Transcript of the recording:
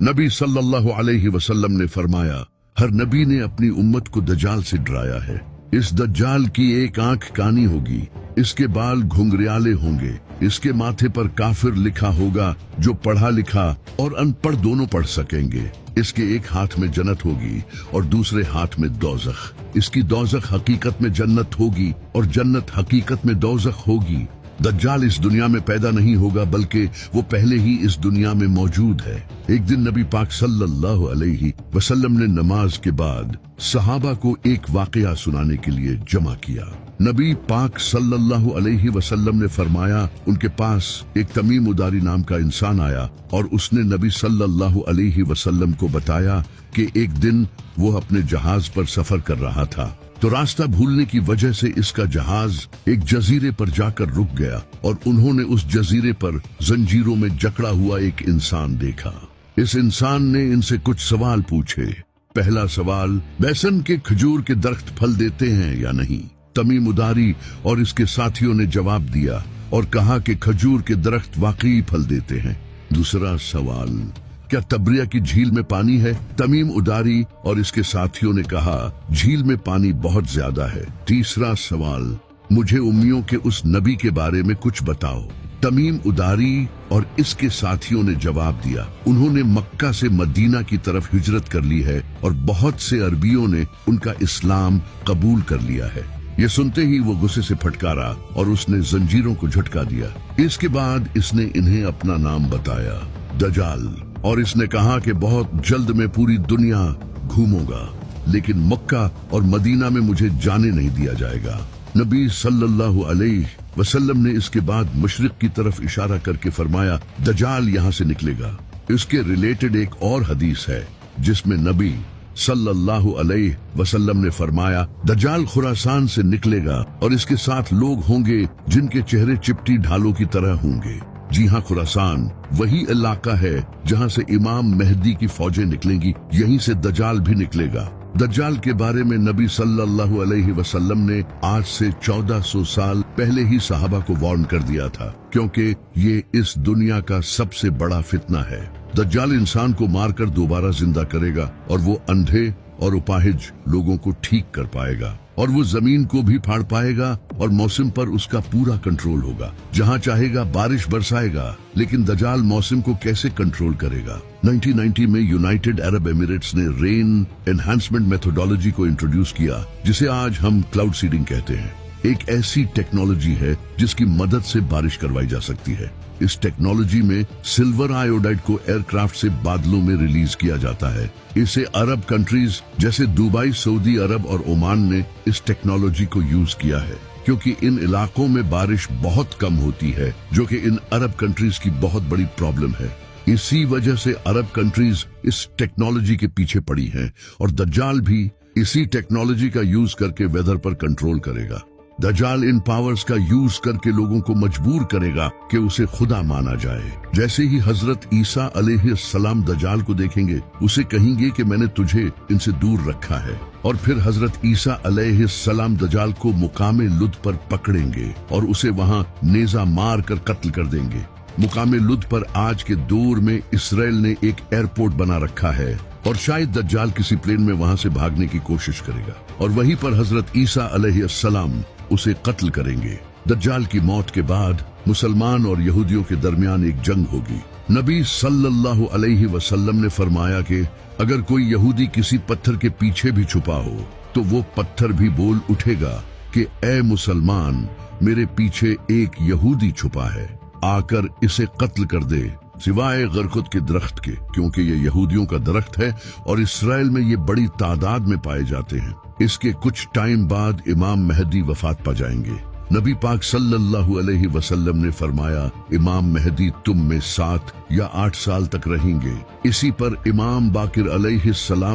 नबी सल्लल्लाहु अलैहि वसल्लम ने फरमाया, हर नबी ने अपनी उम्मत को दज्जाल से डराया है। इस दज्जाल की एक आंख कानी होगी, इसके बाल घुंघरियाले होंगे, इसके माथे पर काफिर लिखा होगा जो पढ़ा लिखा और अनपढ़ दोनों पढ़ सकेंगे। इसके एक हाथ में जन्नत होगी और दूसरे हाथ में दोज़ख। इसकी दोज़ख हकीकत में जन्नत होगी और जन्नत हकीकत में दोज़ख होगी। दज्जाल इस दुनिया में पैदा नहीं होगा बल्कि वो पहले ही इस दुनिया में मौजूद है। एक दिन नबी पाक सल्लल्लाहु अलैहि वसल्लम ने नमाज के बाद सहाबा को एक वाकया सुनाने के लिए जमा किया। नबी पाक सल्लल्लाहु अलैहि वसल्लम ने फरमाया, उनके पास एक तमीम उदारी नाम का इंसान आया और उसने नबी सल्लल्लाहु अलैहि वसल्लम को बताया कि एक दिन वो अपने जहाज पर सफर कर रहा था, तो रास्ता भूलने की वजह से इसका जहाज एक जजीरे पर जाकर रुक गया और उन्होंने उस जजीरे पर जंजीरों में जकड़ा हुआ एक इंसान देखा। इस इंसान ने इनसे कुछ सवाल पूछे। पहला सवाल, बेसन के खजूर के दरख्त फल देते हैं या नहीं? तमीम उदारी और इसके साथियों ने जवाब दिया और कहा कि खजूर के दरख्त वाकई फल देते हैं। दूसरा सवाल, क्या तब्रिया की झील में पानी है? तमीम उदारी और इसके साथियों ने कहा, झील में पानी बहुत ज्यादा है। तीसरा सवाल, मुझे उम्मियों के उस नबी के बारे में कुछ बताओ। तमीम उदारी और इसके साथियों ने जवाब दिया, उन्होंने मक्का से मदीना की तरफ हिजरत कर ली है और बहुत से अरबियों ने उनका इस्लाम कबूल कर लिया है। ये सुनते ही वो गुस्से से फटकारा और उसने जंजीरों को झटका दिया। इसके बाद इसने इन्हें अपना नाम बताया, दज्जाल, और इसने कहा कि बहुत जल्द मैं पूरी दुनिया घूमूंगा, लेकिन मक्का और मदीना में मुझे जाने नहीं दिया जाएगा। नबी सल्लल्लाहु अलैहि वसल्लम ने इसके बाद मशरिक की तरफ इशारा करके फरमाया, दज्जाल यहाँ से निकलेगा। इसके रिलेटेड एक और हदीस है जिसमें नबी सल्लल्लाहु अलैहि वसल्लम ने फरमाया, दज्जाल खुरासान से निकलेगा और इसके साथ लोग होंगे जिनके चेहरे चिपटी ढालों की तरह होंगे। जी हाँ, खुरासान वही इलाका है जहाँ से इमाम मेहदी की फौजें निकलेंगी, यहीं से दज्जाल भी निकलेगा। दज्जाल के बारे में नबी सल्लल्लाहु अलैहि वसल्लम ने आज से 1400 साल पहले ही सहाबा को वार्न कर दिया था, क्योंकि ये इस दुनिया का सबसे बड़ा फितना है। दज्जाल इंसान को मारकर दोबारा जिंदा करेगा और वो अंधे और उपाहिज लोगों को ठीक कर पाएगा और वो जमीन को भी फाड़ पाएगा और मौसम पर उसका पूरा कंट्रोल होगा। जहाँ चाहेगा बारिश बरसाएगा, लेकिन दज्जाल मौसम को कैसे कंट्रोल करेगा? 1990 में यूनाइटेड अरब एमिरेट्स ने रेन एनहांसमेंट मेथोडोलॉजी को इंट्रोड्यूस किया, जिसे आज हम क्लाउड सीडिंग कहते हैं। एक ऐसी टेक्नोलॉजी है जिसकी मदद से बारिश करवाई जा सकती है। इस टेक्नोलॉजी में सिल्वर आयोडाइड को एयरक्राफ्ट से बादलों में रिलीज किया जाता है। इसे अरब कंट्रीज जैसे दुबई, सऊदी अरब और ओमान ने इस टेक्नोलॉजी को यूज किया है, क्योंकि इन इलाकों में बारिश बहुत कम होती है, जो कि इन अरब कंट्रीज की बहुत बड़ी प्रॉब्लम है। इसी वजह से अरब कंट्रीज इस टेक्नोलॉजी के पीछे पड़ी हैं और दज्जाल भी इसी टेक्नोलॉजी का यूज करके वेदर पर कंट्रोल करेगा। दज्जाल इन पावर्स का यूज करके लोगों को मजबूर करेगा कि उसे खुदा माना जाए। जैसे ही हजरत ईसा अलैहिस्सलाम दज्जाल को देखेंगे, उसे कहेंगे कि मैंने तुझे इनसे दूर रखा है, और फिर हजरत ईसा अलैहिस्सलाम दज्जाल को मुकामे लुद पर पकड़ेंगे और उसे वहां नेजा मार कर कत्ल कर देंगे। मुकामे लुद पर आज के दौर में इसराइल ने एक एयरपोर्ट बना रखा है और शायद दज्जाल किसी प्लेन में वहां से भागने की कोशिश करेगा और वहीं पर हजरत ईसा अलैहिस्सलाम उसे कत्ल करेंगे। दज्जाल की मौत के बाद मुसलमान और यहूदियों के दरमियान एक जंग होगी। नबी सल्लल्लाहु अलैहि वसल्लम ने फरमाया कि अगर कोई यहूदी किसी पत्थर के पीछे भी छुपा हो तो वो पत्थर भी बोल उठेगा कि ए मुसलमान, मेरे पीछे एक यहूदी छुपा है, आकर इसे कत्ल कर दे, सिवाय गरकुत के दरख्त के, क्योंकि ये यहूदियों का दरख्त है और इसराइल में ये बड़ी तादाद में पाए जाते हैं। इसके कुछ टाइम बाद इमाम मेहदी वफात पा जाएंगे। नबी पाक सल्लल्लाहु अलैहि वसल्लम ने फरमाया, इमाम मेहदी तुम में 7 या 8 साल तक रहेंगे। इसी पर इमाम बाकिर अलैहिस्सलाम